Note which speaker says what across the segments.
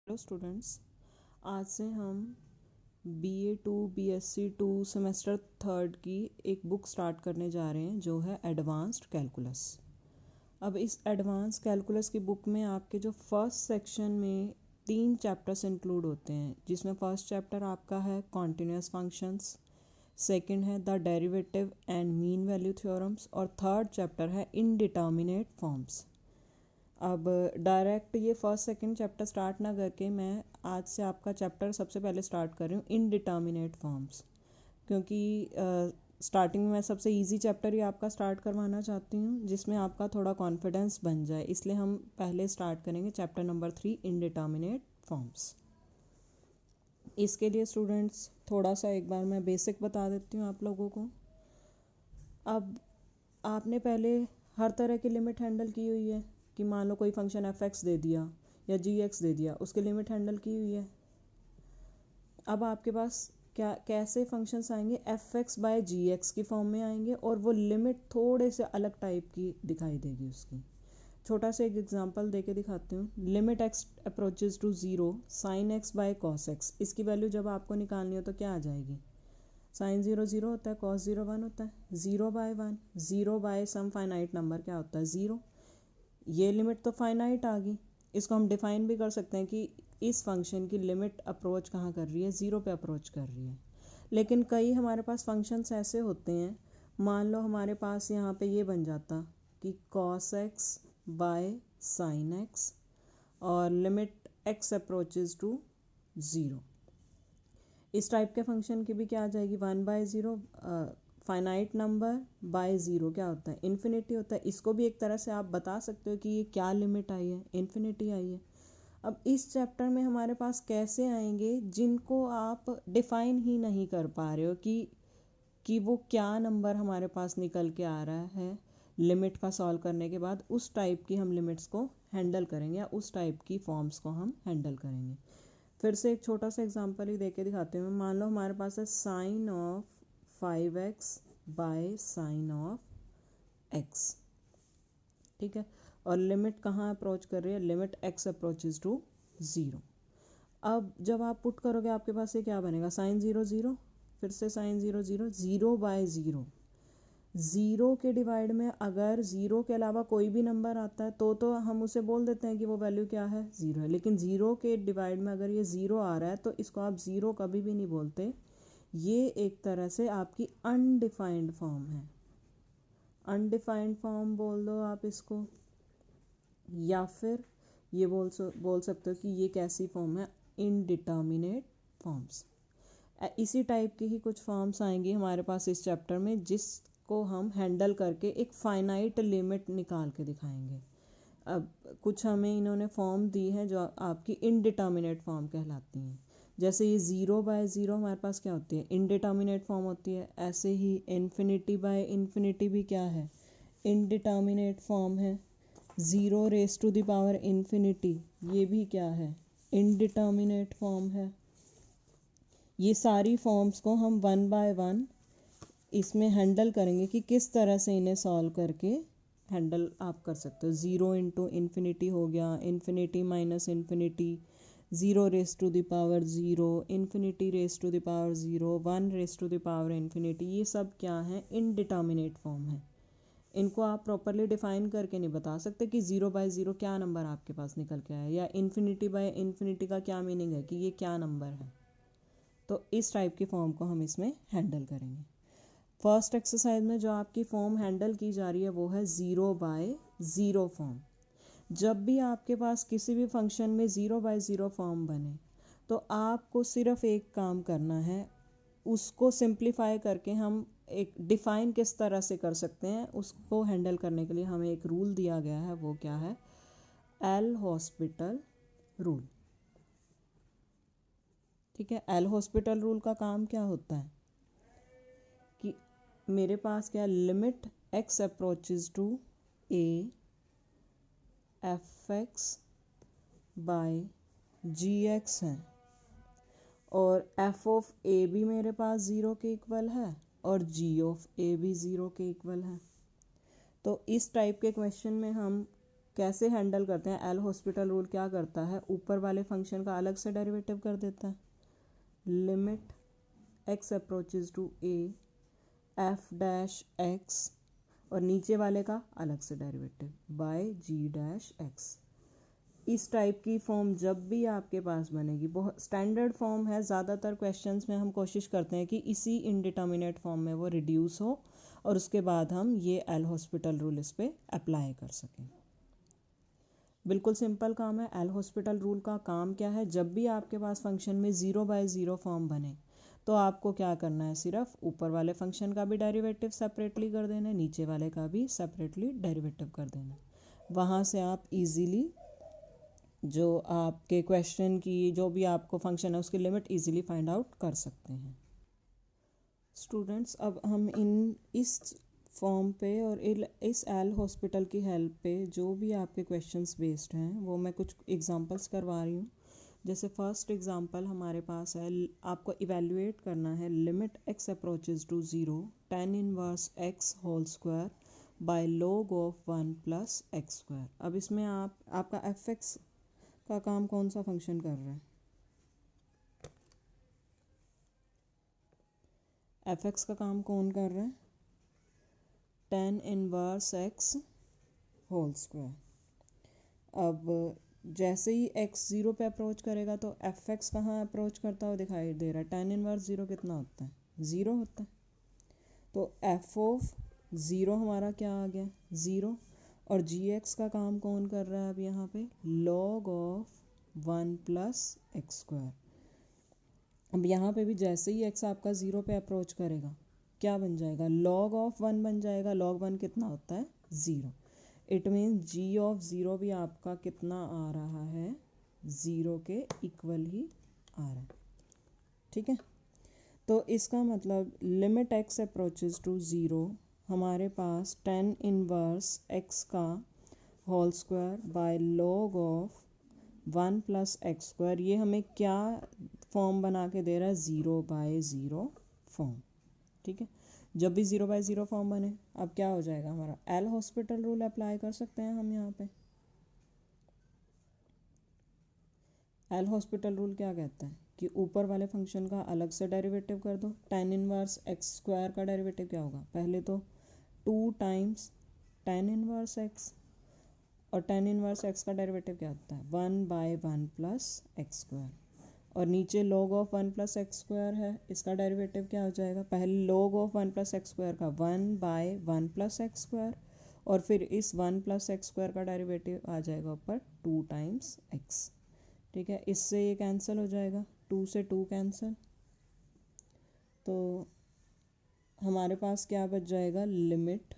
Speaker 1: Hello students, आज से हम BA2 BSc2 सेमेस्टर थर्ड की एक बुक स्टार्ट करने जा रहे हैं जो है एडवांस्ड कैलकुलस। अब इस एडवांस कैलकुलस की बुक में आपके जो फर्स्ट सेक्शन में 3 चैप्टर्स इंक्लूड होते हैं, जिसमें फर्स्ट चैप्टर आपका है कॉन्टिन्यूस फंक्शंस, सेकंड है the derivative and mean value theorems और थर्ड चैप्टर है इनडिटर्मिनेट फॉर्म्स। अब डायरेक्ट ये फर्स्ट सेकंड चैप्टर स्टार्ट ना करके मैं आज से आपका चैप्टर सबसे पहले स्टार्ट कर रही हूँ इनडिटर्मिनेट फॉर्म्स, क्योंकि स्टार्टिंग में मैं सबसे इजी चैप्टर ही आपका स्टार्ट करवाना चाहती हूँ जिसमें आपका थोड़ा कॉन्फिडेंस बन जाए, इसलिए हम पहले स्टार्ट करेंगे चैप्टर नंबर 3 इनडिटर्मिनेट फॉर्म्स। इसके लिए स्टूडेंट्स थोड़ा सा एक बार मैं बेसिक बता देती हूँ आप लोगों को। अब आपने पहले हर तरह की लिमिट हैंडल की हुई है कि मान लो कोई फंक्शन f(x) दे दिया या g(x) दे दिया, उसकी लिमिट हैंडल की हुई है। अब आपके पास क्या कैसे फंक्शंस आएंगे, f(x) बाय g(x) की फॉर्म में आएंगे और वो लिमिट थोड़े से अलग टाइप की दिखाई देगी उसकी। छोटा सा एक एग्जांपल देके दिखाती हूँ। Limit x approaches to 0 sin x by cos x, इसकी वैल्यू जब आपको निकालनी हो तो क्या आ जाएगी? साइन 0 0 होता है, cos 0 1 होता है, 0 बाय 1, 0 बाय सम फाइनाइट नंबर क्या होता है? 0। ये लिमिट तो फाइनाइट आ गई। इसको हम डिफाइन भी कर सकते हैं कि इस फंक्शन की लिमिट अप्रोच कहाँ कर रही है? 0 पे अप्रोच कर रही है। लेकिन कई हमारे पास फंक्शंस ऐसे होते हैं, मान लो हमारे पास यहाँ पे ये बन जाता कि cos x by sin x और लिमिट x अप्रोचेज टू 0। इस टाइप के फंक्शन की भी क्या आ जाएगी? 1/0 फाइनाइट नंबर बाय 0 क्या होता है? इन्फिनिटी होता है। इसको भी एक तरह से आप बता सकते हो कि ये क्या लिमिट आई है? इन्फिनिटी आई है। अब इस चैप्टर में हमारे पास कैसे आएंगे जिनको आप डिफाइन ही नहीं कर पा रहे हो कि वो क्या नंबर हमारे पास निकल के आ रहा है लिमिट का सॉल्व करने के बाद, उस टाइप की हम लिमिट्स को हैंडल करेंगे या उस टाइप की फॉर्म्स को हम हैंडल करेंगे। फिर से एक छोटा सा एग्जांपल ही देके दिखाते हैं। मान लो हमारे पास है sine of 5x by sine of x, ठीक है, और लिमिट कहाँ अप्रोच कर रही है? Limit x approaches to 0। अब जब आप पुट करोगे आपके पास ये क्या बनेगा? साइन 0 0, फिर से साइन 0 0, 0 बाय 0। 0 के डिवाइड में अगर 0 के अलावा कोई भी नंबर आता है तो हम उसे बोल देते हैं कि वो वैल्यू क्या है? 0 है। लेकिन 0 के डिवाइड में अगर ये 0 आ रहा है तो इसको आप 0 कभी भी नहीं बोलते। ये एक तरह से आपकी अनडिफाइंड फॉर्म है। अनडिफाइंड फॉर्म बोल दो आप इसको, या फिर ये बोल सकते हो कि ये कैसी फॉर्म है? Indeterminate forms. इसी टाइप की ही कुछ फॉर्म्स आएंगी हमारे पास इस चैप्टर में, जिसको हम हैंडल करके एक फाइनाइट लिमिट निकाल के दिखाएंगे। अब कुछ हमें इन्होंने फॉर्म दी है जो आपकी इनडिटर्मिनेट फॉर्म कहलाती हैं। जैसे ये 0 बाय 0 हमारे पास क्या होती है? इनडिटर्मिनेट फॉर्म होती है। ऐसे ही इन्फिनिटी बाय इन्फिनिटी भी क्या है? इनडिटर्मिनेट फॉर्म है। 0 raise to the power infinity, ये भी क्या है? इनडिटर्मिनेट फॉर्म है। ये सारी फॉर्म्स को हम 1 बाय 1 इसमें हैंडल करेंगे कि किस तरह से इन्हें सॉल्व करके हैंडल आप कर सकते हो। 0 इंटू इन्फिनिटी हो गया, infinity minus infinity, 0 raise to the power 0, infinity raise to the power 0, 1 raise to the power infinity. ये सब क्या है? इनडिटर्मिनेट फॉर्म है। इनको आप प्रॉपरली डिफाइन करके नहीं बता सकते कि 0 बाय 0 क्या नंबर आपके पास निकल के आया, या इन्फिनिटी बाय इन्फिनिटी का क्या मीनिंग है कि ये क्या नंबर है। तो इस टाइप की फॉर्म को हम इसमें हैंडल करेंगे। फर्स्ट एक्सरसाइज में जो आपकी फॉर्म हैंडल की जा रही है वो है 0 बाय 0 फॉर्म। जब भी आपके पास किसी भी फंक्शन में 0 बाय 0 फॉर्म बने तो आपको सिर्फ एक काम करना है, उसको सिंप्लीफाई करके हम एक डिफाइन किस तरह से कर सकते हैं उसको हैंडल करने के लिए हमें एक रूल दिया गया है। वो क्या है? L hospital rule. ठीक है, एल हॉस्पिटल रूल का काम क्या होता है कि मेरे पास क्या limit x approaches to a f(x) by g(x) है और f ऑफ a भी मेरे पास 0 के इक्वल है और g ऑफ a भी 0 के इक्वल है। तो इस टाइप के क्वेश्चन में हम कैसे हैंडल करते हैं, एल हॉस्पिटल रूल क्या करता है, ऊपर वाले फंक्शन का अलग से डेरिवेटिव कर देता है, limit x approaches to a f dash x, और नीचे वाले का अलग से derivative by g dash x. इस टाइप की फॉर्म जब भी आपके पास बनेगी, बहुत स्टैंडर्ड फॉर्म है, ज़्यादातर क्वेश्चंस में हम कोशिश करते हैं कि इसी इनडिटर्मिनेट फॉर्म में वो रिड्यूस हो और उसके बाद हम ये एल हॉस्पिटल रूल इस पर अप्लाई कर सकें। बिल्कुल सिंपल काम है। एल हॉस्पिटल रूल का काम क्या है, जब भी आपके पास फंक्शन में 0/0 फॉर्म बने तो आपको क्या करना है, सिर्फ ऊपर वाले फंक्शन का भी डेरिवेटिव सेपरेटली कर देना है, नीचे वाले का भी सेपरेटली डेरिवेटिव कर देना है। वहाँ से आप इजीली जो आपके क्वेश्चन की जो भी आपको फंक्शन है उसकी लिमिट इजीली फाइंड आउट कर सकते हैं। स्टूडेंट्स, अब हम इस फॉर्म पे और इस एल हॉस्पिटल की हेल्प पे जो भी आपके क्वेश्चंस बेस्ड हैं वो मैं कुछ एग्जांपल्स करवा रही हूँ। जैसे फर्स्ट एग्जांपल हमारे पास है, आपको इवेल्युएट करना है limit x approaches to 0 tan inverse x whole square by log of 1 plus x square. अब इसमें आपका एफ एक्स का काम कौन सा फंक्शन कर रहा है, एफ एक्स का काम कौन कर रहा है, tan inverse x whole square. अब जैसे ही x 0 पे अप्रोच करेगा तो एफ एक्स कहाँ अप्रोच करता हुआ दिखाई दे रहा है, tan इनवर्स 0 कितना होता है, 0 होता है। तो एफ ऑफ 0 हमारा क्या आ गया, 0। और जी एक्स का काम कौन कर रहा है अब यहाँ पे, log of 1 plus x square. अब यहाँ पे भी जैसे ही x आपका 0 पे अप्रोच करेगा क्या बन जाएगा, log ऑफ 1 बन जाएगा। log 1 कितना होता है, 0। इट मीन g ऑफ 0 भी आपका कितना आ रहा है, 0 के इक्वल ही आ रहा है। ठीक है, तो इसका मतलब लिमिट x अप्रोचेज टू 0 हमारे पास tan इनवर्स x का whole square by log of 1 plus x square, ये हमें क्या फॉर्म बना के दे रहा है, 0/0 फॉर्म। ठीक है, जब भी 0/0 फॉर्म बने अब क्या हो जाएगा हमारा, एल हॉस्पिटल रूल अप्लाई कर सकते हैं हम यहाँ पे। एल हॉस्पिटल रूल क्या कहता है कि ऊपर वाले फंक्शन का अलग से डेरिवेटिव कर दो। tan इनवर्स एक्स स्क्वायर का डेरिवेटिव क्या होगा, पहले तो 2 टाइम्स tan इनवर्स एक्स, और tan इनवर्स एक्स का डेरिवेटिव क्या होता है, 1/1 प्लस एक्स स्क्वायर। और नीचे log of 1 plus x square है, इसका डेरिवेटिव क्या हो जाएगा, पहले log of 1 plus x square का 1/1 प्लस एक्स स्क्वायर, और फिर इस 1 प्लस एक्स स्क्वायर का डेरिवेटिव आ जाएगा ऊपर 2 टाइम्स एक्स। ठीक है, इससे ये कैंसिल हो जाएगा, 2 से 2 कैंसिल, तो हमारे पास क्या बच जाएगा, limit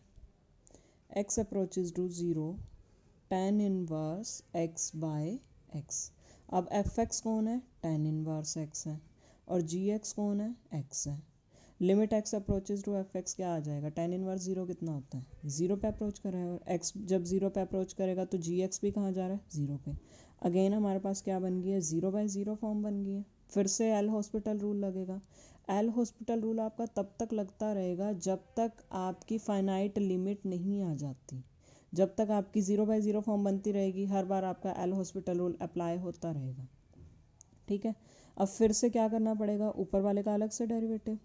Speaker 1: x approaches to 0 tan inverse x by x. अब एफ एक्स कौन है, tan इनवर्स एक्स है, और जी एक्स कौन है, एक्स है। Limit x approaches to f x क्या आ जाएगा, tan इनवर्स 0 कितना होता है, 0 पे अप्रोच कर रहा है, और एक्स जब 0 पे अप्रोच करेगा तो जी एक्स भी कहाँ जा रहा है, 0 पे। अगेन हमारे पास क्या बन गई है, 0/0 फॉर्म बन गई है। फिर से एल हॉस्पिटल रूल लगेगा। एल हॉस्पिटल रूल आपका तब तक लगता रहेगा जब तक आपकी फाइनाइट लिमिट नहीं आ जाती। जब तक आपकी 0/0 फॉर्म बनती रहेगी हर बार आपका एल हॉस्पिटल रूल अप्लाई होता रहेगा। ठीक है, अब फिर से क्या करना पड़ेगा, ऊपर वाले का अलग से derivative,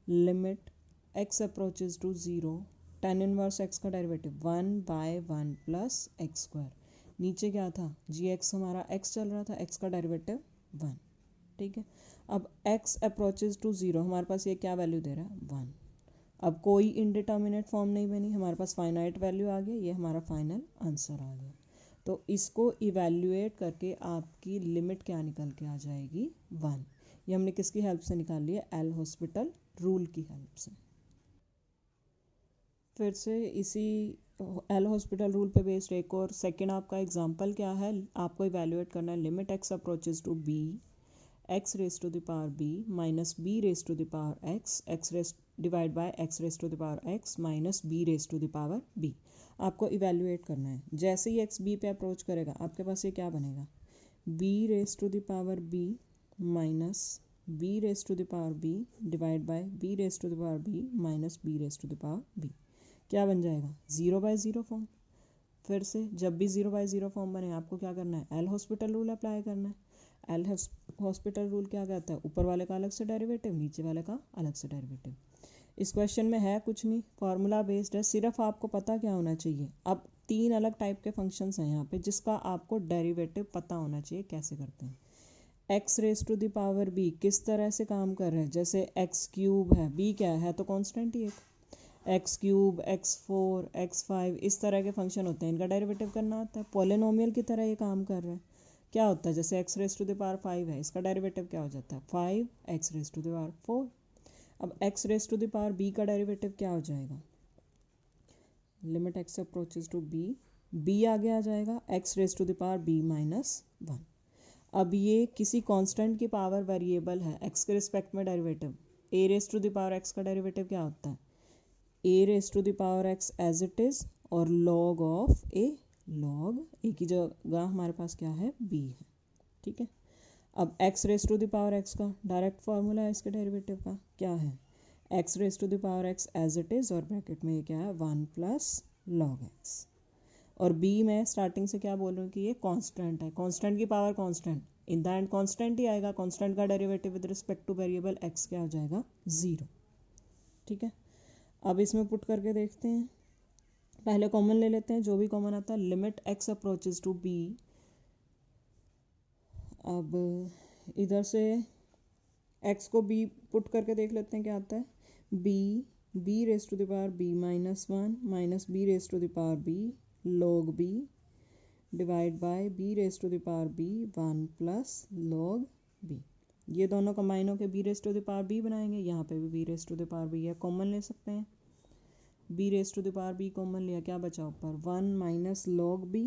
Speaker 1: limit x approaches to 0 tan inverse x का डेरिवेटिव 1/1 प्लस एक्स स्क्वायर। नीचे क्या था, जी एक्स हमारा एक्स चल रहा था, एक्स का डेरिवेटिव 1। ठीक है, अब एक्स अप्रोचेज टू 0 हमारे पास ये क्या वैल्यू दे रहा है, 1। अब कोई इनडिटर्मिनेट फॉर्म नहीं बनी, हमारे पास फाइनाइट वैल्यू आ गई, ये हमारा फाइनल आंसर आ गया। तो इसको इवैल्यूएट करके आपकी लिमिट क्या निकल के आ जाएगी, 1। ये हमने किसकी हेल्प से निकाल लिया, एल हॉस्पिटल रूल की हेल्प से। फिर से इसी एल हॉस्पिटल रूल पे बेस्ड एक और सेकंड आपका एग्जांपल क्या है, आपको इवैल्यूएट करना है limit x approaches to b x raise to the power b minus b raise to the power x raise divide by x raise to the power x minus b raise to the power b। आपको evaluate करना है, जैसे ही x b पे approach करेगा आपके पास ये क्या बनेगा, b raise to the power b minus b raise to the power b divide by b raise to the power b minus b raise to the power b। क्या बन जाएगा, 0/0 फॉर्म। फिर से जब भी 0/0 फॉर्म बने आपको क्या करना है, एल हॉस्पिटल रूल अप्लाई करना है। एल हॉस्पिटल रूल क्या कहता है, ऊपर वाले का अलग से डेरिवेटिव, नीचे वाले का अलग से डेरिवेटिव। इस क्वेश्चन में है कुछ नहीं, फार्मूला बेस्ड है, सिर्फ आपको पता क्या होना चाहिए। अब 3 अलग टाइप के फंक्शंस हैं यहाँ पे जिसका आपको डेरिवेटिव पता होना चाहिए कैसे करते हैं। X raise to the power b किस तरह से काम कर रहे हैं, जैसे एक्स क्यूब है, बी क्या है तो कांस्टेंट ही एक, एक्स क्यूब, x4, x5 इस तरह के फंक्शन होते हैं, इनका डेरिवेटिव करना होता है। पॉलिनोमियल की तरह ये काम कर रहे हैं। क्या होता है, जैसे x raise to the power 5 है, इसका डेरिवेटिव क्या हो जाता है 5x race to the power 4। अब x raise to the power b का डेरिवेटिव क्या हो जाएगा, limit x approaches to b आगे आ जाएगा x raise to the power b-1। अब ये किसी कांस्टेंट की पावर वेरिएबल है, x के रिस्पेक्ट में derivative, a raise to the power x का डेरिवेटिव क्या होता है a raise to the power x as it is और log of a, log a की जगह हमारे पास क्या है b है, ठीक है। अब x raise to the power x का डायरेक्ट फार्मूला है इसके डेरिवेटिव का, क्या है x raise to the power x as it is और ब्रैकेट में ये क्या है 1 प्लस log x। और b में स्टार्टिंग से क्या बोल रही हूँ कि ये कांस्टेंट है, कांस्टेंट की power constant, in the end constant ही आएगा, कांस्टेंट का derivative with respect to variable x क्या हो जाएगा 0, ठीक है। अब इसमें पुट करके देखते हैं, पहले कॉमन ले लेते हैं, जो भी कॉमन आता है, limit x approaches to b। अब इधर से x को b पुट करके देख लेते हैं क्या आता है, b raise to the power b-1 minus b raise to the power b log b divide by b raise to the power b 1 plus log b। ये दोनों कंबाइन होकर b raise to the power b बनाएंगे, यहाँ पे भी b raise to the power b है, common ले सकते हैं, b raise to the power b common लिया, क्या बचा ऊपर 1 माइनस log b,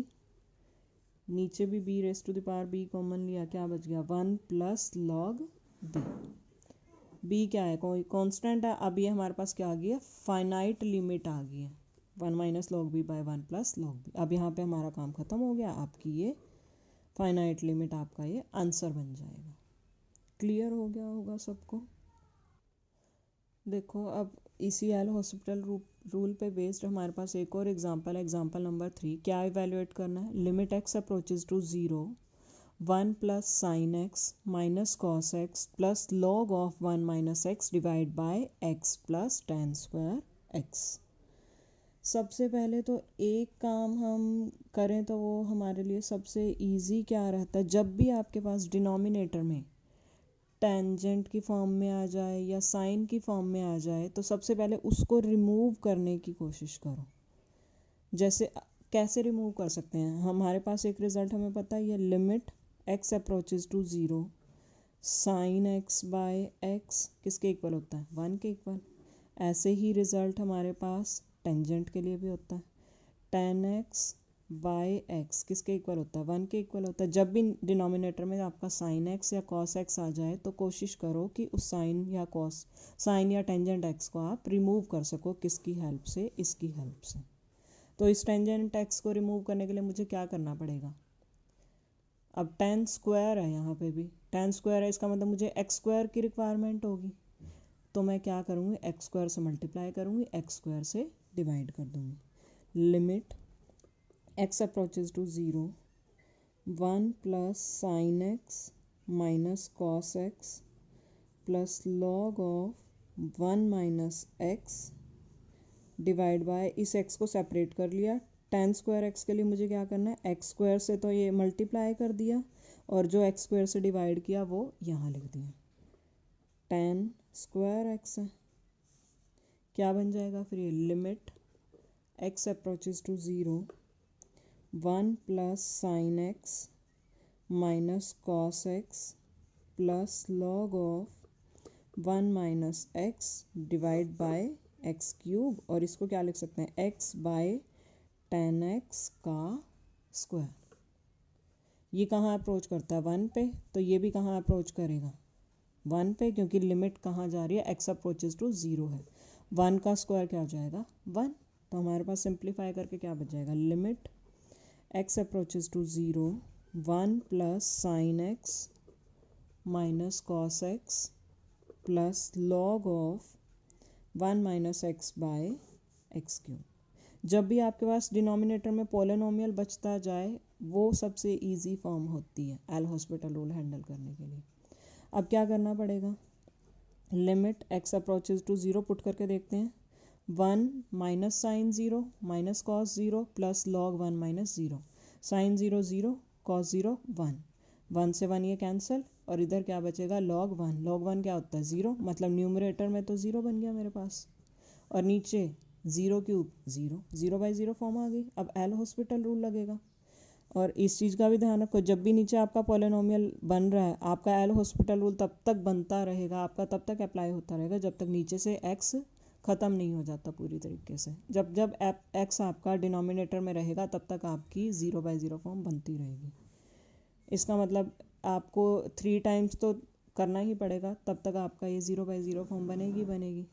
Speaker 1: नीचे भी b raise to the power b common लिया, क्या बच गया 1 प्लस log b। b क्या है, कोई कांस्टेंट है। अब ये हमारे पास क्या आ गई है, फाइनाइट लिमिट आ गई है, 1 minus log b by 1 plus log b। अब यहाँ पे हमारा काम ख़त्म हो गया, आपकी ये फाइनाइट लिमिट आपका ये आंसर बन जाएगा। क्लियर हो गया होगा सबको। देखो अब ECL हॉस्पिटल रूल पे बेस्ड हमारे पास एक और एग्जांपल है, एग्जांपल नंबर 3। क्या इवेल्युएट करना है, limit x approaches to 0 1 plus sine x minus cos x plus log of 1 minus x divide by x plus tan square x। सबसे पहले तो एक काम हम करें तो वो हमारे लिए सबसे इजी क्या रहता है, जब भी आपके पास डिनोमिनेटर में टेंजेंट की फॉर्म में आ जाए या साइन की फॉर्म में आ जाए तो सबसे पहले उसको रिमूव करने की कोशिश करो। जैसे कैसे रिमूव कर सकते हैं, हमारे पास एक रिज़ल्ट हमें पता है, ये limit x approaches to 0 sine x by x किसके इक्वल होता है 1 के इक्वल। ऐसे ही रिज़ल्ट हमारे पास टेंजेंट के लिए भी होता है, tan x बाय x किसके इक्वल होता है 1 के इक्वल होता है। जब भी डिनोमिनेटर में आपका साइन x या कॉस x आ जाए तो कोशिश करो कि उस साइन या टेंजेंट x को आप रिमूव कर सको, किसकी हेल्प से, इसकी हेल्प से। तो इस टेंजेंट x को रिमूव करने के लिए मुझे क्या करना पड़ेगा, अब tan स्क्वायर है, यहाँ पे भी tan स्क्वायर है, इसका मतलब मुझे x स्क्वायर की रिक्वायरमेंट होगी, तो मैं क्या करूँगी x स्क्वायर से मल्टीप्लाई करूँगी, x स्क्वायर से डिवाइड कर दूँगी। Limit x approaches to 0 1 plus sine x minus cos x plus log of 1 minus x divide by, इस x को सेपरेट कर लिया, tan स्क्वायर x के लिए मुझे क्या करना है, x स्क्वायर से तो ये मल्टीप्लाई कर दिया और जो x स्क्वायर से डिवाइड किया वो यहाँ लिख दिया, tan स्क्वायर x है। क्या बन जाएगा फिर ये, limit x approaches to 0 1 plus sine x minus cos x plus log of 1 minus x divide by x cube, और इसको क्या लिख सकते हैं x बाय tan x का स्क्वायर। ये कहाँ अप्रोच करता है 1 पे, तो ये भी कहाँ अप्रोच करेगा 1 पे, क्योंकि लिमिट कहाँ जा रही है, x अप्रोचेज टू 0 है, 1 का स्क्वायर क्या हो जाएगा 1। तो हमारे पास सिंप्लीफाई करके क्या बच जाएगा, limit x approaches to 0 1 plus sine x minus cos x plus log of 1 minus x by x cube. जब भी आपके पास डिनोमिनेटर में पॉलिनोमियल बचता जाए वो सबसे इजी फॉर्म होती है एल हॉस्पिटल रूल हैंडल करने के लिए। अब क्या करना पड़ेगा, limit x approaches to zero put करके देखते हैं। 1 minus sine zero minus cos zero plus log 1 minus zero, sine zero zero cos zero 1, 1 से 1 ये कैंसिल और इधर क्या बचेगा लॉग 1, लॉग 1 क्या होता है 0, मतलब न्यूमरेटर में तो 0 बन गया मेरे पास और नीचे 0 क्यूब 0, 0/0 फॉर्म आ गई। अब एल हॉस्पिटल रूल लगेगा और इस चीज़ का भी ध्यान रखो, जब भी नीचे आपका पॉलिनोमियल बन रहा है आपका एल हॉस्पिटल रूल तब तक बनता रहेगा, आपका तब तक अप्लाई होता रहेगा जब तक नीचे से एक्स ख़त्म नहीं हो जाता पूरी तरीके से। जब जब एक्स आपका डिनोमिनेटर में रहेगा तब तक आपकी 0/0 फॉर्म बनती रहेगी। इसका मतलब आपको 3 टाइम्स तो करना ही पड़ेगा, तब तक आपका ये 0/0 फॉर्म बनेगी।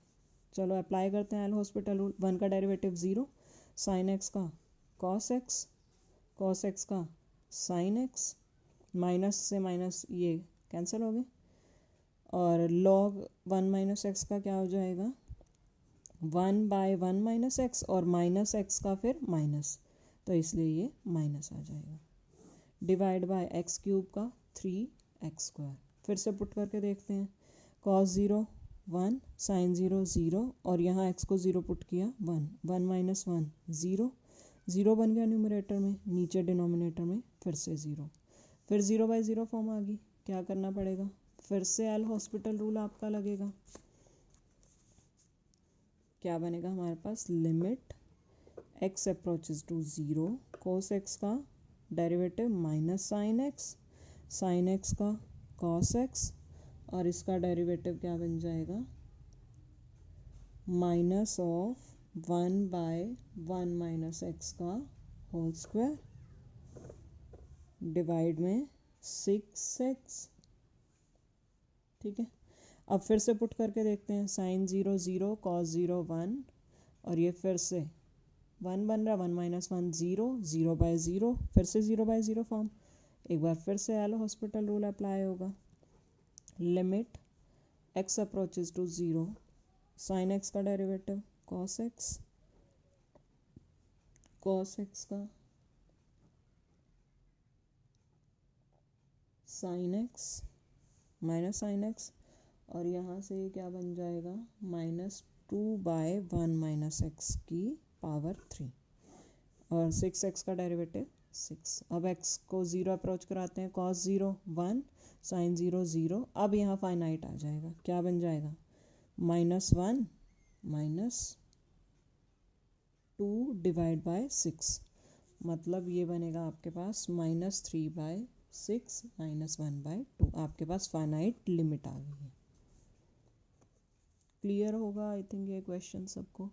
Speaker 1: चलो अप्लाई करते हैं एल हॉस्पिटल रूल। 1 का डेरिवेटिव 0, साइन एक्स का कॉस एक्स, कॉस एक्स का साइन एक्स, माइनस से माइनस ये कैंसिल हो गए और लॉग 1 माइनस एक्स का क्या हो जाएगा 1/1 माइनस एक्स और माइनस एक्स का फिर माइनस, तो इसलिए ये माइनस आ जाएगा। डिवाइड बाय एक्स क्यूब का 3x²। फिर से पुट करके देखते हैं, कॉस 0 1, साइन 0 0 और यहाँ x को 0 पुट किया 1, 1 माइनस 1 0, 0 बन गया न्यूमरेटर में, नीचे डिनोमिनेटर में फिर से 0, फिर 0/0 फॉर्म आ गई। क्या करना पड़ेगा, फिर से एल हॉस्पिटल रूल आपका लगेगा। क्या बनेगा हमारे पास, limit x approaches to 0, cos x का derivative minus sine x, sine x का कॉस एक्स और इसका डेरिवेटिव क्या बन जाएगा माइनस ऑफ 1/1 माइनस एक्स का होल स्क्वायर डिवाइड में 6x। ठीक है, अब फिर से पुट करके देखते हैं, साइन 0 0 कॉस 0 1 और ये फिर से 1 बन रहा, 1 माइनस 1 0, 0/0 फिर से 0/0 फॉर्म। एक बार फिर से एल हॉस्पिटल रूल अप्लाई होगा। Limit x approaches to 0, sine x का derivative cos x, cos x का sine x minus sine x और यहाँ से ये क्या बन जाएगा -2/1 माइनस एक्स की पावर 3 और 6x का डेरिवेटिव 6। अब x को 0 अप्रोच कराते हैं, cos 0 1, साइन 0 0। अब यहाँ फाइनाइट आ जाएगा, क्या बन जाएगा -1 -2 डिवाइड बाय 6, मतलब ये बनेगा आपके पास -3/6 -1/2। आपके पास फाइनाइट लिमिट आ गई है। क्लियर होगा आई थिंक ये क्वेश्चन सबको।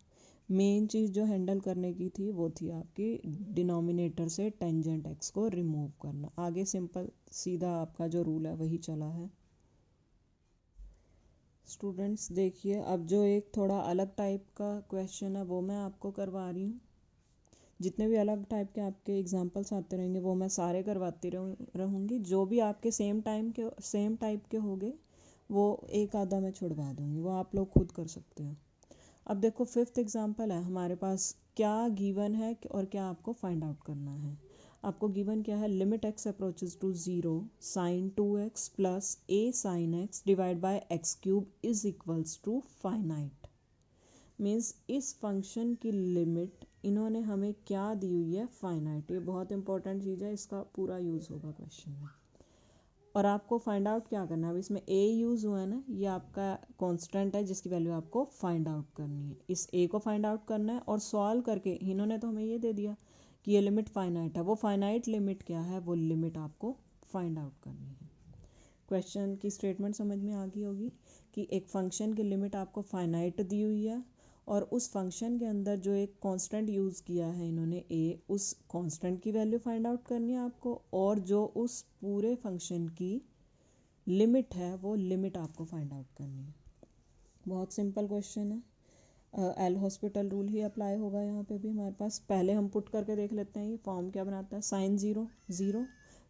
Speaker 1: मेन चीज़ जो हैंडल करने की थी वो थी आपकी डिनोमिनेटर से टेंजेंट एक्स को रिमूव करना। आगे सिंपल सीधा आपका जो रूल है वही चला है। स्टूडेंट्स देखिए, अब जो एक थोड़ा अलग टाइप का क्वेश्चन है वो मैं आपको करवा रही हूँ। जितने भी अलग टाइप के आपके एग्जांपल्स आते रहेंगे वो मैं सारे करवाती रहूँगी। जो भी आपके सेम टाइप के होंगे वो एक आधा मैं छुड़वा दूँगी, वो आप लोग खुद कर सकते हो। अब देखो 5th एग्जांपल है हमारे पास, क्या गिवन है और क्या आपको फाइंड आउट करना है। आपको गिवन क्या है, limit x approaches to 0, sine 2x plus a sine x divide by x cube is equals to finite. Means इस फंक्शन की लिमिट इन्होंने हमें क्या दी हुई है, फाइनाइट। ये बहुत इंपॉर्टेंट चीज़ है, इसका पूरा यूज़ होगा क्वेश्चन में। और आपको फाइंड आउट क्या करना है, अब इसमें a यूज़ हुआ है ना, ये आपका कांस्टेंट है जिसकी वैल्यू आपको फाइंड आउट करनी है। इस a को फाइंड आउट करना है और सॉल्व करके इन्होंने तो हमें ये दे दिया कि ये लिमिट फाइनाइट है। वो फाइनाइट लिमिट क्या है, वो लिमिट आपको फाइंड आउट करनी है। क्वेश्चन की स्टेटमेंट समझ में आ गई होगी कि एक फंक्शन की लिमिट आपको फाइनाइट दी हुई है और उस फंक्शन के अंदर जो एक कांस्टेंट यूज़ किया है इन्होंने a, उस कांस्टेंट की वैल्यू फाइंड आउट करनी है आपको और जो उस पूरे फंक्शन की लिमिट है वो लिमिट आपको फाइंड आउट करनी है। बहुत सिंपल क्वेश्चन है। एल हॉस्पिटल रूल ही अप्लाई होगा यहाँ पे भी हमारे पास। पहले हम पुट करके देख लेते हैं ये फॉर्म क्या बनाता है, साइन 0 0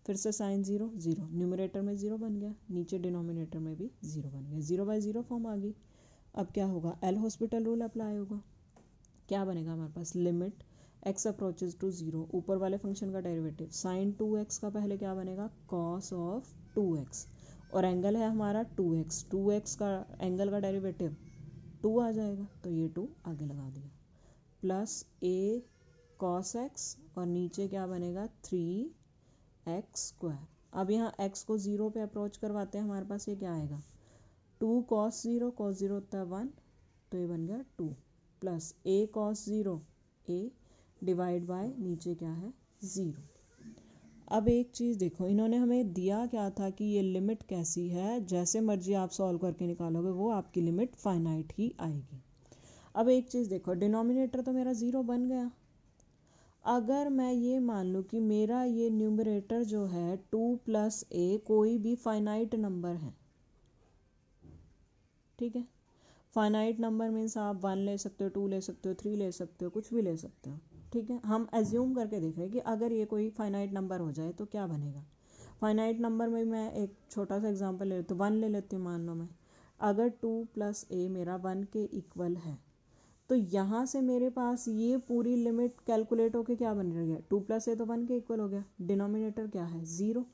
Speaker 1: फिर से साइन 0 0, न्यूमरेटर में 0 बन गया, नीचे डिनोमिनेटर में भी 0 बन गया, 0/0 फॉर्म आ गई। अब क्या होगा, एल हॉस्पिटल रूल अप्लाई होगा। क्या बनेगा हमारे पास, limit x approaches to zero, ऊपर वाले फंक्शन का डेरिवेटिव साइन 2x का पहले क्या बनेगा कॉस ऑफ 2x, और एंगल है हमारा 2x, 2x का एंगल का डेरिवेटिव 2 आ जाएगा, तो ये 2 आगे लगा दिया, प्लस a cos x, और नीचे क्या बनेगा 3x स्क्वायर। अब यहाँ x को 0 पे अप्रोच करवाते हैं, हमारे पास ये क्या आएगा 2 cos 0, cos 0 होता है 1, तो ये बन गया 2, plus a cos 0 a divide by नीचे क्या है 0। अब एक चीज़ देखो, इन्होंने हमें दिया क्या था कि ये लिमिट कैसी है, जैसे मर्जी आप सॉल्व करके निकालोगे वो आपकी लिमिट फाइनाइट ही आएगी। अब एक चीज़ देखो, डिनोमिनेटर तो मेरा 0 बन गया। अगर मैं ये मान लूँ कि मेरा ये न्यूमरेटर जो है 2 + a कोई भी फाइनाइट नंबर है, ठीक है, फाइनाइट नंबर मीन्स आप 1 ले सकते हो, 2 ले सकते हो, 3 ले सकते हो, कुछ भी ले सकते हो, ठीक है। हम एज्यूम करके देख रहे हैं कि अगर ये कोई फाइनाइट नंबर हो जाए तो क्या बनेगा। फाइनाइट नंबर में मैं एक छोटा सा एग्जांपल ले लेती हूँ, 1 ले लेती हूँ मान लो मैं। अगर 2 + a मेरा 1 के इक्वल है, तो यहाँ से मेरे पास ये पूरी लिमिट कैलकुलेट होके क्या बन रही है 2 + a तो 1 के इक्वल हो गया, डिनोमिनेटर क्या है 0।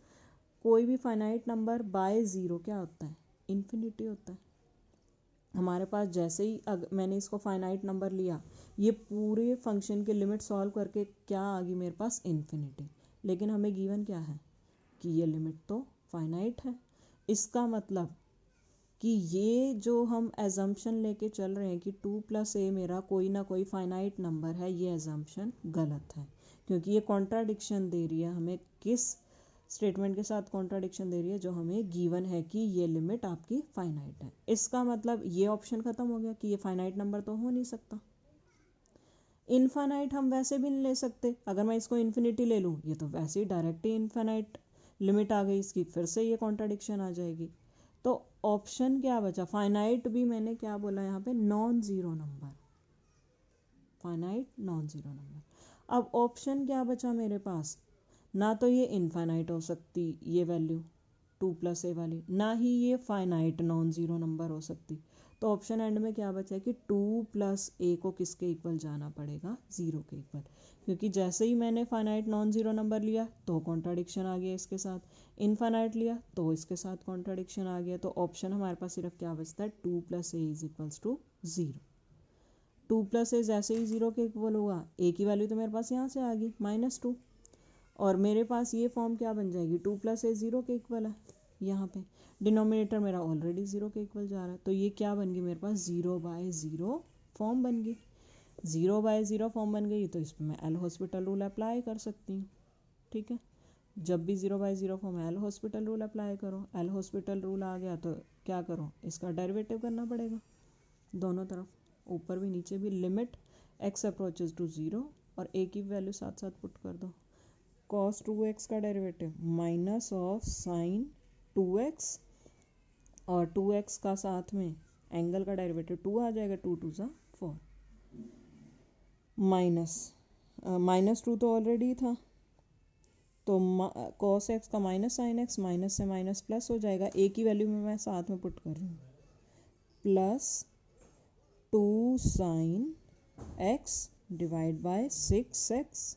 Speaker 1: कोई भी फाइनाइट नंबर बाय 0 क्या होता है इन्फिनिटी होता है। हमारे पास जैसे ही मैंने इसको फाइनाइट नंबर लिया, ये पूरे फंक्शन की लिमिट सॉल्व करके क्या आ गई मेरे पास इन्फिनिटी, लेकिन हमें गिवन क्या है कि ये लिमिट तो फाइनाइट है। इसका मतलब कि ये जो हम एजम्पशन लेके चल रहे हैं कि 2 + a मेरा कोई ना कोई फाइनाइट नंबर है, ये एजम्पशन गलत है, क्योंकि ये कॉन्ट्राडिक्शन दे रही है हमें। किस स्टेटमेंट के साथ कॉन्ट्राडिक्शन दे रही है, जो हमें गिवन है कि ये लिमिट आपकी फाइनाइट है। इसका मतलब ये ऑप्शन खत्म हो गया कि ये फाइनाइट नंबर तो हो नहीं सकता। इनफाइनाइट हम वैसे भी नहीं ले सकते, अगर मैं इसको इन्फिनिटी ले लूँ, ये तो वैसे ही डायरेक्ट ही इनफाइनाइट लिमिट आ गई इसकी, फिर से ये कॉन्ट्राडिक्शन आ जाएगी। तो ऑप्शन क्या बचा, फाइनाइट भी मैंने क्या बोला यहाँ पे non zero number, finite non zero number. अब ऑप्शन क्या बचा मेरे पास, ना तो ये इनफाइनाइट हो सकती ये वैल्यू 2 + a वाली, ना ही ये फाइनाइट नॉन ज़ीरो नंबर हो सकती। तो ऑप्शन एंड में क्या बचा है कि 2 + a को किसके इक्वल जाना पड़ेगा 0 के इक्वल, क्योंकि जैसे ही मैंने फाइनाइट नॉन ज़ीरो नंबर लिया तो कॉन्ट्राडिक्शन आ गया इसके साथ, इनफाइनाइट लिया तो इसके साथ कॉन्ट्राडिक्शन आ गया। तो ऑप्शन हमारे पास सिर्फ क्या बचता है 2 + a = 0। 2 + a जैसे ही 0 के इक्वल हुआ, a की वैल्यू तो मेरे पास यहाँ से आ गई -2, और मेरे पास ये फॉर्म क्या बन जाएगी 2 + a 0 के इक्वल है, यहाँ पे डिनोमिनेटर मेरा ऑलरेडी 0 के इक्वल जा रहा है, तो ये क्या बन गई मेरे पास 0/0 फॉर्म बन गई। 0/0 फॉर्म बन गई तो इसमें मैं एल हॉस्पिटल रूल अप्लाई कर सकती हूँ, ठीक है। जब भी 0/0 फॉर्म है एल हॉस्पिटल रूल अप्लाई करो, एल हॉस्पिटल रूल आ गया तो क्या करो इसका डेरिवेटिव करना पड़ेगा दोनों तरफ, ऊपर भी नीचे भी, लिमिट x अप्रोचेज टू 0 और a की वैल्यू साथ साथ पुट कर दो, cos 2x का derivative minus of sine 2x, और 2x का साथ में एंगल का डेरिवेटिव 2 आ जाएगा, 2 × 2 = 4, -2 तो ऑलरेडी था, तो cos x का माइनस sin x, माइनस से माइनस प्लस हो जाएगा, a की वैल्यू में मैं साथ में पुट कर रही हूँ, plus 2 sin x divide bye 6x,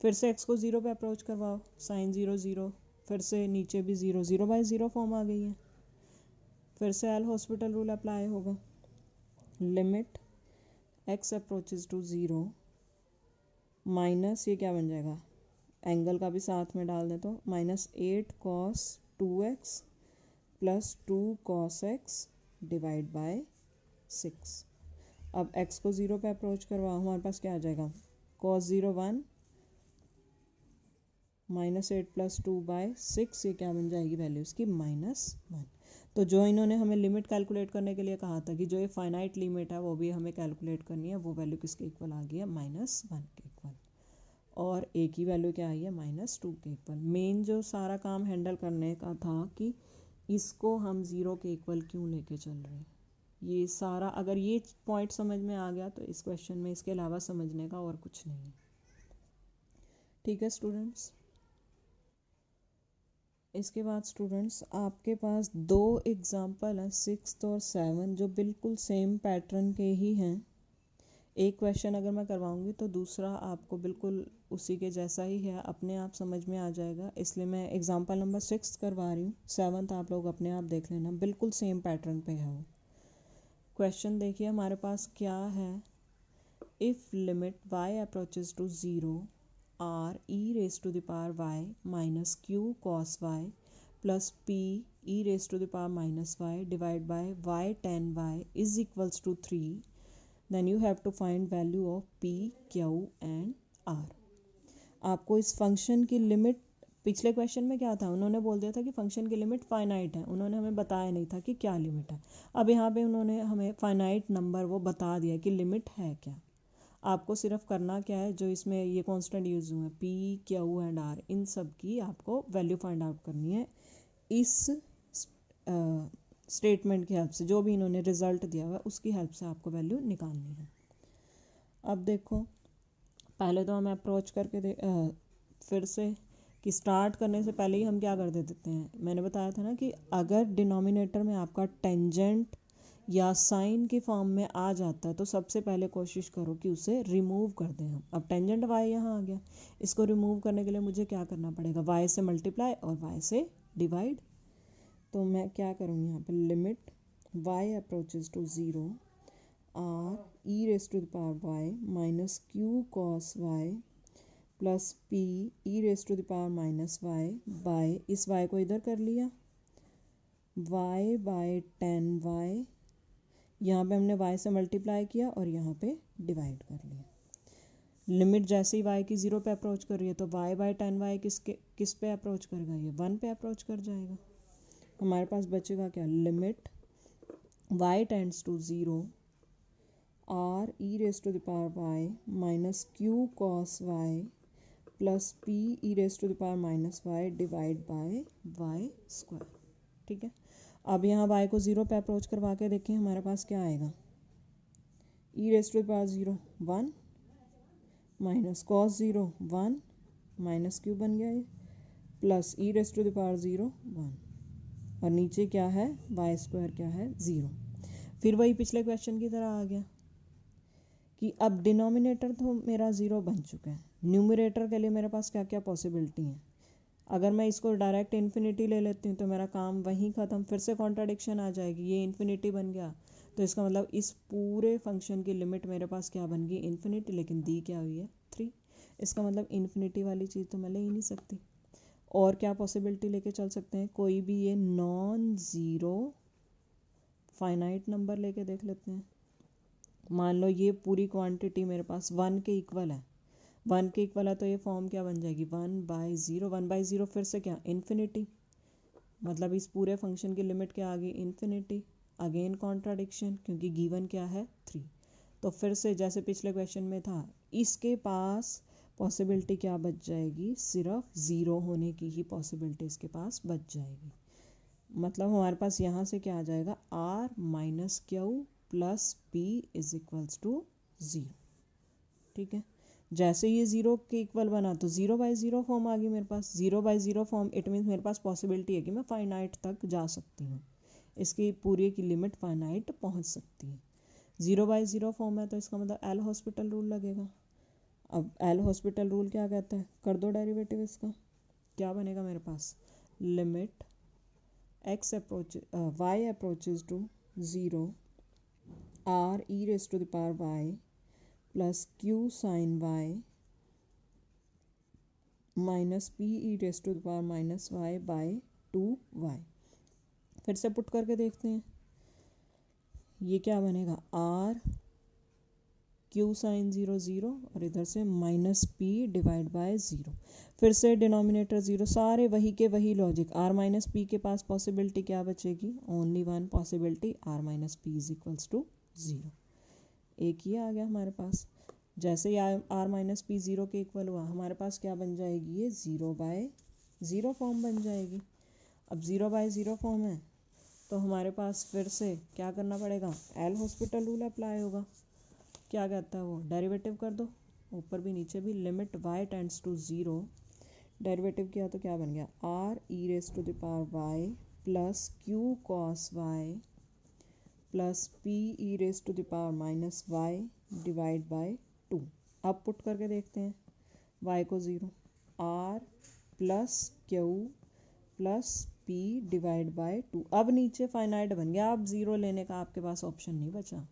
Speaker 1: फिर से x को 0 पे अप्रोच करवाओ, साइन 0 0, फिर से नीचे भी 0, 0/0 फॉर्म आ गई है, फिर से एल हॉस्पिटल रूल अप्लाई होगा, limit x approaches to 0 minus ये क्या बन जाएगा, एंगल का भी साथ में डाल दें तो -8 cos 2x + 2 cos x divide bye 6। अब x को 0 पे अप्रोच करवाओ, हमारे पास क्या आ जाएगा cos 0 1, -8 + 2/6, ये क्या बन जाएगी वैल्यू इसकी -1। तो जो इन्होंने हमें लिमिट कैलकुलेट करने के लिए कहा था कि जो ये फाइनाइट लिमिट है वो भी हमें कैलकुलेट करनी है, वो वैल्यू किसके इक्वल आ गई है -1 के इक्वल, और a की वैल्यू क्या आई है -2 के इक्वल। मेन जो सारा काम हैंडल करने का था कि इसको हम 0 के इक्वल क्यों लेके चल रहे हैं, ये सारा अगर ये पॉइंट समझ में आ गया तो इस क्वेश्चन में इसके अलावा समझने का और कुछ नहीं है, ठीक है स्टूडेंट्स। इसके बाद स्टूडेंट्स आपके पास 2 एग्जाम्पल हैं 6th और 7th जो बिल्कुल सेम पैटर्न के ही हैं। एक क्वेश्चन अगर मैं करवाऊंगी तो दूसरा आपको बिल्कुल उसी के जैसा ही है, अपने आप समझ में आ जाएगा, इसलिए मैं एग्जांपल नंबर 6 करवा रही हूँ। 7th आप लोग अपने आप देख लेना, बिल्कुल सेम पैटर्न पे है वो क्वेश्चन। देखिए हमारे पास क्या है, if limit y approaches to 0 r e raise to the power y minus q cos y plus p e raise to the power minus y divide by y tan y is equals to 3, then you have to find value of p, q and r। आपको इस function की limit, पिछले question में क्या था, उन्होंने बोल दिया था कि फंक्शन की लिमिट फाइनाइट है, उन्होंने हमें बताया नहीं था कि क्या लिमिट है। अब यहाँ पे उन्होंने हमें फाइनाइट नंबर वो बता दिया कि लिमिट है क्या। आपको सिर्फ करना क्या है, जो इसमें ये कांस्टेंट यूज हुए हैं p, q एंड r, इन सब की आपको वैल्यू फाइंड आउट करनी है इस स्टेटमेंट की हेल्प से, जो भी इन्होंने रिजल्ट दिया हुआ है उसकी हेल्प से आपको वैल्यू निकालनी है। अब देखो पहले तो हम अप्रोच करके फिर से कि स्टार्ट करने से पहले ही हम क्या कर देते हैं, मैंने बताया था ना कि अगर डिनोमिनेटर में आपका टेंजेंट या साइन की फॉर्म में आ जाता है तो सबसे पहले कोशिश करो कि उसे रिमूव कर दें हम। अब टेंजेंट y यहाँ आ गया, इसको रिमूव करने के लिए मुझे क्या करना पड़ेगा, y से मल्टीप्लाई और y से डिवाइड। तो मैं क्या करूँगी यहाँ पे, limit y approaches to 0 r e raise to the power y minus q cos y plus p e raise to the power minus y by, इस y को इधर कर लिया, y बाय tan y, यहाँ पे हमने y से multiply किया और यहाँ पे डिवाइड कर लिया। लिमिट जैसे ही y की 0 पे अप्रोच कर रही है तो y बाय tan y किस पे अप्रोच करेगा, ये 1 पे अप्रोच कर जाएगा। हमारे पास बचेगा क्या, limit y tends to 0 r e raise to the power y minus q cos y plus p e raise to the power minus y divide by y square. ठीक है, अब यहाँ y को 0 पे अप्रोच करवा के देखें हमारे पास क्या आएगा, e raise to the power 0 1 minus cos 0 1 minus q बन गया ये, plus e raise to the power 0 1, और नीचे क्या है वाई स्क्वायर क्या है 0। फिर वही पिछले क्वेश्चन की तरह आ गया कि अब डिनोमिनेटर तो मेरा 0 बन चुका है, न्यूमरेटर के लिए मेरे पास क्या क्या पॉसिबिलिटी है। अगर मैं इसको डायरेक्ट इन्फिनिटी ले लेती हूँ तो मेरा काम वहीं ख़त्म, फिर से कॉन्ट्राडिक्शन आ जाएगी, ये इन्फिनिटी बन गया तो इसका मतलब इस पूरे फंक्शन की लिमिट मेरे पास क्या बन गई, इन्फिनिटी, लेकिन दी क्या हुई है 3। इसका मतलब इन्फिनिटी वाली चीज़ तो मैं ले ही नहीं सकती। और क्या पॉसिबिलिटी लेके चल सकते हैं, कोई भी ये नॉन ज़ीरो फाइनाइट नंबर लेके देख लेते हैं। मान लो ये पूरी क्वांटिटी मेरे पास 1 के इक्वल है, 1 के इक्वल है तो ये फॉर्म क्या बन जाएगी 1/0, 1/0 फिर से क्या इन्फिनिटी, मतलब इस पूरे फंक्शन की लिमिट क्या आ गई इन्फिनिटी। अगेन कॉन्ट्राडिक्शन क्योंकि गिवन क्या है 3। तो फिर से जैसे पिछले क्वेश्चन में था, इसके पास पॉसिबिलिटी क्या बच जाएगी, सिर्फ 0 होने की ही पॉसिबिलिटी इसके पास बच जाएगी। मतलब हमारे पास यहाँ से क्या आ जाएगा, r minus q plus p is equals to 0। ठीक है, जैसे ये 0 के इक्वल बना तो 0/0 फॉर्म आ गई मेरे पास, 0/0 फॉर्म इट मीन्स मेरे पास पॉसिबिलिटी है कि मैं फाइनाइट तक जा सकती हूँ, इसकी पूरी की लिमिट फाइनाइट पहुँच सकती है। 0/0 फॉर्म है तो इसका मतलब एल हॉस्पिटल रूल लगेगा। अब एल हॉस्पिटल रूल क्या कहता है, कर दो डेरिवेटिव इसका, क्या बनेगा मेरे पास, limit x approach y approaches to 0 r e raise to the power y plus q sine y minus p e raise to the power minus y by 2y। फिर से पुट करके देखते हैं, ये क्या बनेगा, r q साइन 0 0 और इधर से माइनस p डिवाइड बाय 0। फिर से डिनोमिनेटर 0, सारे वही के वही लॉजिक। r माइनस पी के पास पॉसिबिलिटी क्या बचेगी, only one possibility, r minus p is equals to 0। एक ही आ गया हमारे पास। जैसे ही r माइनस पी 0 के इक्वल हुआ हमारे पास क्या बन जाएगी, ये 0/0 फॉर्म बन जाएगी। अब 0/0 फॉर्म है तो हमारे पास फिर से क्या करना पड़ेगा, एल हॉस्पिटल रूल अप्लाई होगा। क्या कहता है वो, डेरिवेटिव कर दो ऊपर भी नीचे भी, limit y tends to 0, derivative किया तो क्या बन गया, r e raise to the power y plus q cos y plus p e raise to the power minus y divide by 2। अब पुट करके देखते हैं, y को 0, r plus q plus p divide by 2। अब नीचे finite बन गया, अब 0 लेने का आपके पास ऑप्शन नहीं बचा।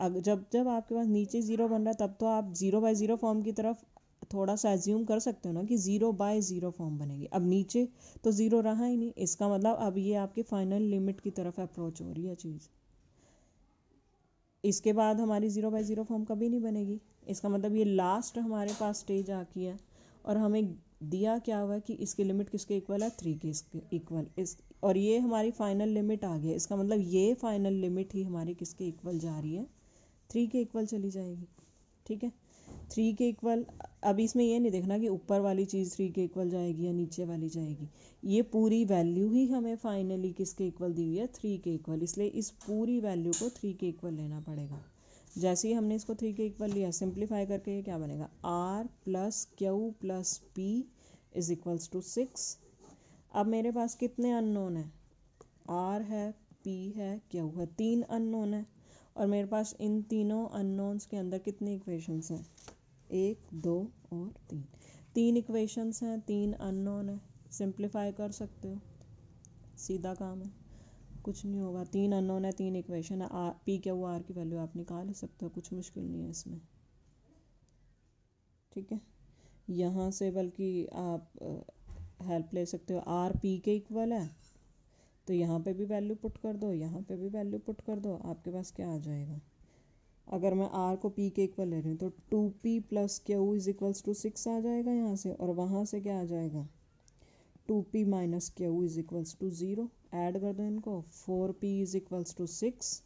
Speaker 1: जब जब आपके पास नीचे 0 बन रहा है तब तो आप 0/0 फॉर्म की तरफ थोड़ा सा एज्यूम कर सकते हो ना कि 0/0 फॉर्म बनेगी। अब नीचे तो 0 रहा ही नहीं, इसका मतलब अब ये आपकी फाइनल लिमिट की तरफ अप्रोच हो रही है चीज़। इसके बाद हमारी 0/0 फॉर्म कभी नहीं बनेगी। इसका मतलब ये लास्ट हमारे पास स्टेज आकी है और हमें दिया क्या हुआ है कि इसकी लिमिट किसके इक्वल है, 3 के इसके इक्वल। और ये हमारी फाइनल लिमिट आ गई। इसका मतलब ये फाइनल लिमिट ही हमारी किसके इक्वल जा रही है, 3 के इक्वल चली जाएगी। ठीक है, 3 के इक्वल। अब इसमें ये नहीं देखना कि ऊपर वाली चीज़ 3 के इक्वल जाएगी या नीचे वाली जाएगी, ये पूरी वैल्यू ही हमें फाइनली किसके इक्वल दी हुई है, 3 के इक्वल। इसलिए इस पूरी वैल्यू को 3 के इक्वल लेना पड़ेगा। जैसे ही हमने इसको 3 के इक्वल लिया, सिंप्लीफाई करके ये क्या बनेगा, r plus q plus p is equals to 6। अब मेरे पास कितने अननोन है, r है, p है, q है, 3 अननोन है। और मेरे पास इन तीनों अननोन्स के अंदर कितनी इक्वेशंस हैं, 1 2 और 3। 3 इक्वेशंस हैं, 3 अननोन है। सिंप्लीफाई कर सकते हो, सीधा काम है, कुछ नहीं होगा। 3 अननोन है, 3 इक्वेशन है, p क्यू r की वैल्यू आप निकाल ही सकते हो, कुछ मुश्किल नहीं है इसमें। ठीक है, यहाँ से बल्कि आप हेल्प ले सकते हो। r p के इक्वल है तो यहाँ पे भी वैल्यू पुट कर दो, यहाँ पे भी वैल्यू पुट कर दो, आपके पास क्या आ जाएगा। अगर मैं r को p के इक्वल ले रही हूँ तो 2p plus q is equals to 6 आ जाएगा यहाँ से, और वहाँ से क्या आ जाएगा, 2p minus q is equals to 0। Add कर दो इनको, 4p is equals to 6।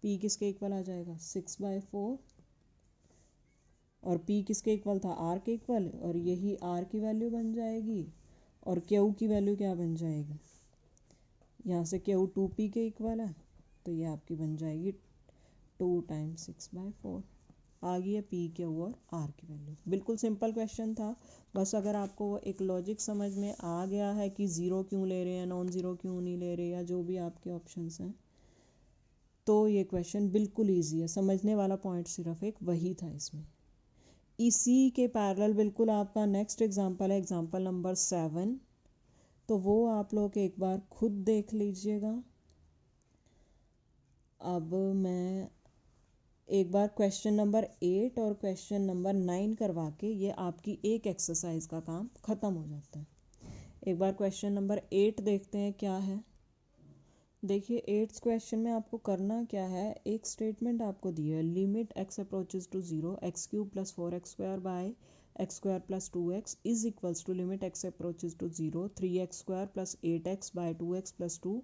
Speaker 1: p किसके इक्वल आ जाएगा, 6/4। और p किसके इक्वल था, r के इक्वल, और यही r की वैल्यू बन जाएगी। और q की वैल्यू क्या बन जाएगी, यहाँ से q 2p के इक्वल है तो ये आपकी बन जाएगी 2 टाइम्स 6/4। आ गई है p क्यू और r की वैल्यू। बिल्कुल सिंपल क्वेश्चन था, बस अगर आपको वो एक लॉजिक समझ में आ गया है कि 0 क्यों ले रहे हैं, नॉन ज़ीरो क्यों नहीं ले रहे, या जो भी आपके ऑप्शंस हैं, तो ये क्वेश्चन बिल्कुल ईजी है। समझने वाला पॉइंट सिर्फ एक वही था इसमें। इसी के पैरेलल बिल्कुल आपका नेक्स्ट एग्जांपल है, एग्जांपल नंबर 7। तो वो आप लोग एक बार खुद देख लीजिएगा। अब मैं एक बार क्वेश्चन नंबर 8 और क्वेश्चन नंबर 9 करवा के ये आपकी एक एक्सरसाइज का काम ख़त्म हो जाता है। एक बार क्वेश्चन नंबर 8 देखते हैं क्या है। देखिए 8th क्वेश्चन में आपको करना क्या है, एक स्टेटमेंट आपको दी है, limit x approaches to 0 x³ plus 4x² by x² plus 2x is equals to limit x approaches to 0 3x² plus 8x by 2x plus 2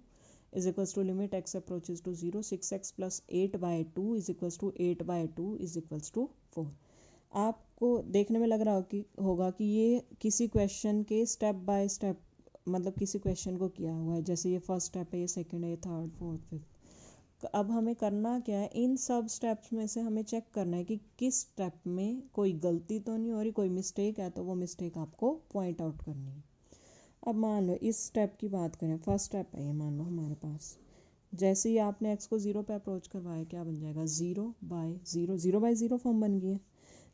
Speaker 1: is equals to limit x approaches to 0 6x plus 8 by 2 is equals to 8 by 2 is equals to 4। आपको देखने में लग रहा होगा कि ये किसी question के स्टेप बाय स्टेप, मतलब किसी क्वेश्चन को किया हुआ है। जैसे ये फर्स्ट स्टेप है, ये सेकंड है, ये थर्ड फोर्थ फिफ्थ। अब हमें करना क्या है, इन सब स्टेप्स में से हमें चेक करना है कि किस स्टेप में कोई गलती तो नहीं हो रही, कोई मिस्टेक है तो वो मिस्टेक आपको पॉइंट आउट करनी है। अब मान लो इस स्टेप की बात करें, फर्स्ट स्टेप है ये, मान लो हमारे पास जैसे ही आपने x को 0 पे अप्रोच करवाया, क्या बन जाएगा, 0/0। 0/0 फॉर्म बन गई है।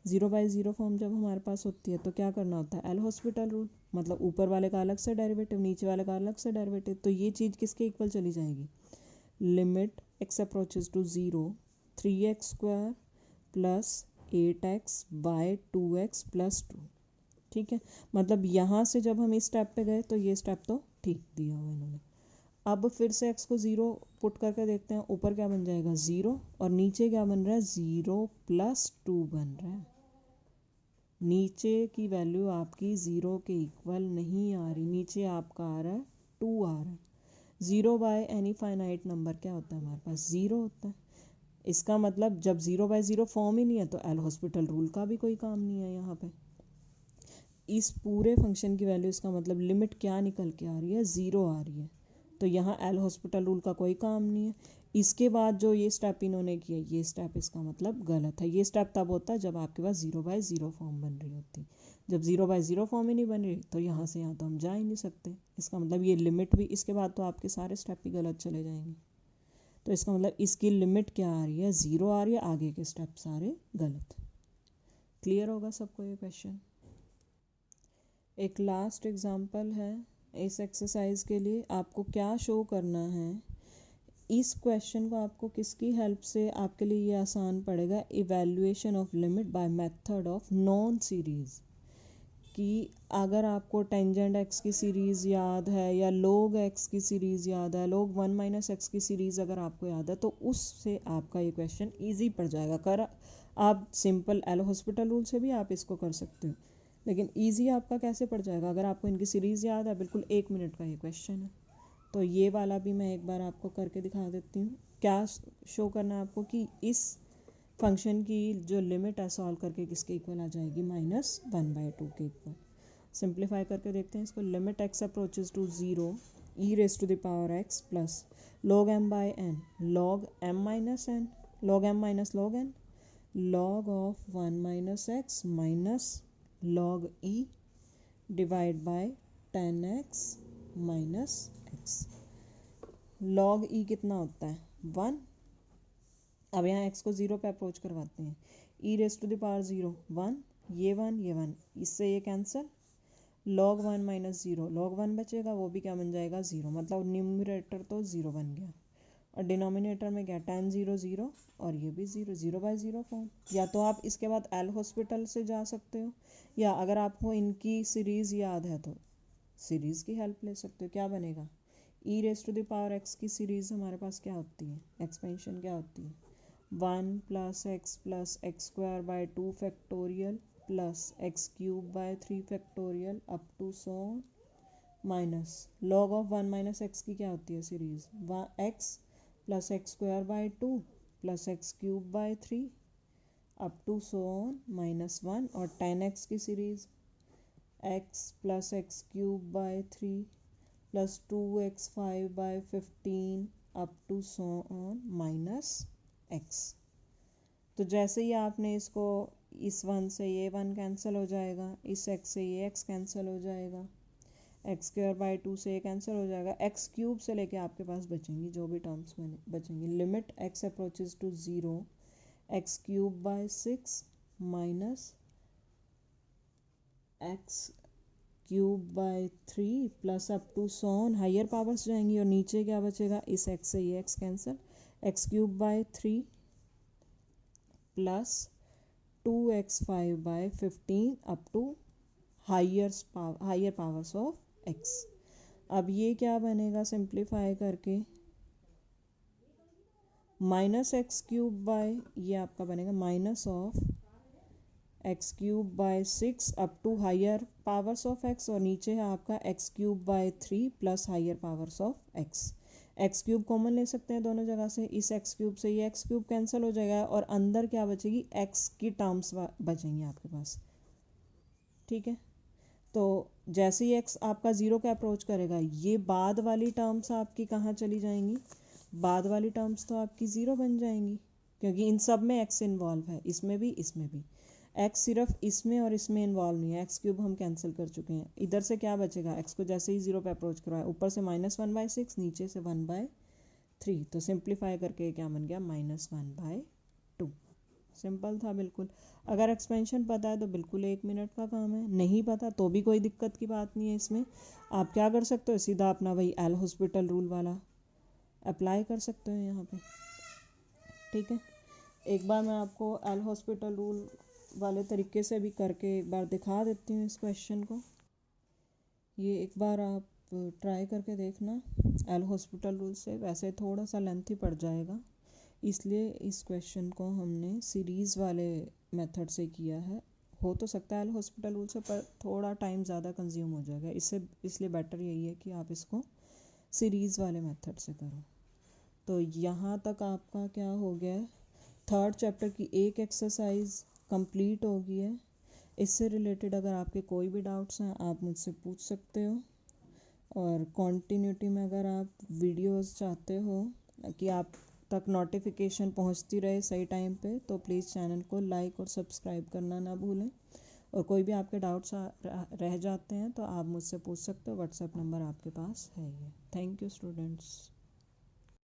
Speaker 1: 0/0 फॉर्म जब हमारे पास होती है तो क्या करना होता है, एल हॉस्पिटल रूल, मतलब ऊपर वाले का अलग से डेरिवेटिव, नीचे वाले का अलग से डेरिवेटिव। तो ये चीज़ किसके इक्वल चली जाएगी, limit x approaches to 0 3x² plus 8x by 2x plus 2। ठीक है, मतलब यहाँ से जब हम इस स्टेप पे गए तो ये स्टेप तो ठीक दिया हुआ इन्होंने। अब फिर से x को 0 पुट करके देखते हैं, ऊपर क्या बन जाएगा 0, और नीचे क्या बन रहा है 0 प्लस 2 बन रहा है। नीचे की वैल्यू आपकी 0 के इक्वल नहीं आ रही, नीचे आपका आ रहा है 2 आ रहा है। 0 बाय एनी फाइनाइट नंबर क्या होता है, हमारे पास 0 होता है। इसका मतलब जब 0/0 फॉर्म ही नहीं है तो एल हॉस्पिटल रूल का भी कोई काम नहीं है यहाँ पे। इस पूरे फंक्शन की वैल्यू, इसका मतलब लिमिट क्या निकल के आ रही है, 0 आ रही है। तो यहाँ एल हॉस्पिटल रूल का कोई काम नहीं है। इसके बाद जो ये स्टेप इन्होंने किया, ये स्टेप इसका मतलब गलत है। ये स्टेप तब होता है जब आपके पास 0/0 फॉर्म बन रही होती। जब 0/0 फॉर्म ही नहीं बन रही तो यहाँ से यहाँ तो हम जा ही नहीं सकते। इसका मतलब ये लिमिट भी, इसके बाद तो आपके सारे स्टेप ही गलत चले जाएंगे। तो इसका मतलब इसकी लिमिट क्या आ रही है, 0 आ रही है, आगे के स्टेप सारे गलत। क्लियर होगा सबको ये क्वेश्चन। एक लास्ट एग्जांपल है इस एक्सरसाइज के लिए। आपको क्या शो करना है, इस क्वेश्चन को आपको किसकी हेल्प से आपके लिए ये आसान पड़ेगा, evaluation of limit by method of non series. कि अगर आपको टेंजेंट एक्स की सीरीज़ याद है या log एक्स की सीरीज़ याद है, log 1 माइनस एक्स की सीरीज़ अगर आपको याद है, तो उससे आपका ये क्वेश्चन ईजी पड़ जाएगा। कर आप सिंपल एल हॉस्पिटल रूल से भी आप इसको कर सकते हो, लेकिन ईजी आपका कैसे पड़ जाएगा अगर आपको इनकी सीरीज़ याद है। बिल्कुल 1 मिनट का ये क्वेश्चन है। तो ये वाला भी मैं एक बार आपको करके दिखा देती हूँ। क्या शो करना है आपको कि इस फंक्शन की जो लिमिट है सॉल्व करके किसके इक्वल आ जाएगी, -1/2 के इक्वल। सिंप्लीफाई करके देखते हैं इसको। Limit x approaches to 0 e raise to the power x plus log m by n log m minus n log m minus log n log of 1 minus x minus log e divide by 10x minus x. log e कितना होता है, 1। अब यहाँ x को 0 पे approach करवाते हैं। e raise to the power 0 1, ये 1, इससे ये कैंसिल। log 1 माइनस 0 log 1 बचेगा, वो भी क्या बन जाएगा, 0। मतलब न्यूमरेटर तो 0 बन गया और डिनोमिनेटर में क्या, tan 0 0 और ये भी 0, 0/0 फॉर्म। या तो आप इसके बाद एल हॉस्पिटल से जा सकते हो, या अगर आपको इनकी सीरीज़ याद है तो सीरीज़ की हेल्प ले सकते हो। क्या बनेगा, e raise to the power x की सीरीज़ हमारे पास क्या होती है, एक्सपेंशन क्या होती है, 1 + x + x² by 2 factorial plus x³ by 3 factorial up to so minus log of 1 minus x की क्या होती है series, x + x² by 2 plus x³ by 3 up to so -1 और 10x की series x + x³ by 3 plus 2x5 by 15 up to so -x। तो जैसे ही आपने इसको, इस 1 से ये 1 कैंसिल हो जाएगा, इस x से ये x कैंसिल हो जाएगा, x² बाय 2 से ये कैंसिल हो जाएगा, x³ से लेके आपके पास बचेंगी जो भी टर्म्स में बचेंगी। Limit x approaches to 0 x³ by 6 minus x³ by 3 plus up to so on higher powers जाएंगी और नीचे क्या बचेगा, इस x से ये x cancel, x³ by 3 plus 2x5 by 15 up to higher powers of x। अब ये क्या बनेगा सिंप्लीफाई करके, -x³ बाय, ये आपका बनेगा minus of x³ by 6 up to higher powers of x, और नीचे है आपका x³ by 3 plus higher powers of x। x³ common ले सकते हैं दोनों जगह से, इस x³ से ये x³ कैंसिल हो जाएगा और अंदर क्या बचेगी, x की टर्म्स बचेंगी आपके पास। ठीक है, तो जैसे ही x आपका 0 का अप्रोच करेगा, ये बाद वाली टर्म्स आपकी कहाँ चली जाएंगी, बाद वाली टर्म्स तो आपकी 0 बन जाएंगी, क्योंकि इन सब में x इन्वॉल्व है, इसमें भी इसमें भी। x सिर्फ इसमें और इसमें इन्वॉल्व नहीं है, x³ हम कैंसिल कर चुके हैं। इधर से क्या बचेगा, x को जैसे ही 0 पे अप्रोच करवाया, ऊपर से -1/6 नीचे से 1/3, तो सिंप्लीफाई करके क्या बन गया, -1/2। सिंपल था बिल्कुल। अगर एक्सपेंशन पता है तो बिल्कुल 1 मिनट का काम है, नहीं पता तो भी कोई दिक्कत की बात नहीं है। इसमें आप क्या कर सकते हो, सीधा अपना वही एल हॉस्पिटल रूल वाला अप्लाई कर सकते हो यहाँ पे। ठीक है, एक बार मैं आपको एल हॉस्पिटल रूल वाले तरीके से भी करके एक बार दिखा देती हूँ इस क्वेश्चन को। ये एक बार आप ट्राई करके देखना एल हॉस्पिटल रूल से। वैसे थोड़ा सा लेंथी पड़ जाएगा, इसलिए इस क्वेश्चन को हमने सीरीज़ वाले मेथड से किया है। हो तो सकता है एल हॉस्पिटल रूल से, पर थोड़ा टाइम ज़्यादा कंज्यूम हो जाएगा, इसलिए बेटर यही है कि आप इसको सीरीज़ वाले मेथड से करो। तो यहाँ तक आपका क्या हो गया, 3rd चैप्टर की एक एक्सरसाइज कंप्लीट हो गई है। इससे रिलेटेड अगर आपके कोई भी डाउट्स हैं आप मुझसे पूछ सकते हो, और कॉन्टीन्यूटी में अगर आप वीडियोस चाहते हो कि आप तक नोटिफिकेशन पहुंचती रहे सही टाइम पे, तो प्लीज़ चैनल को लाइक और सब्सक्राइब करना ना भूलें। और कोई भी आपके डाउट्स रह जाते हैं तो आप मुझसे पूछ सकते हो, व्हाट्सएप नंबर आपके पास है ये। Thank you students.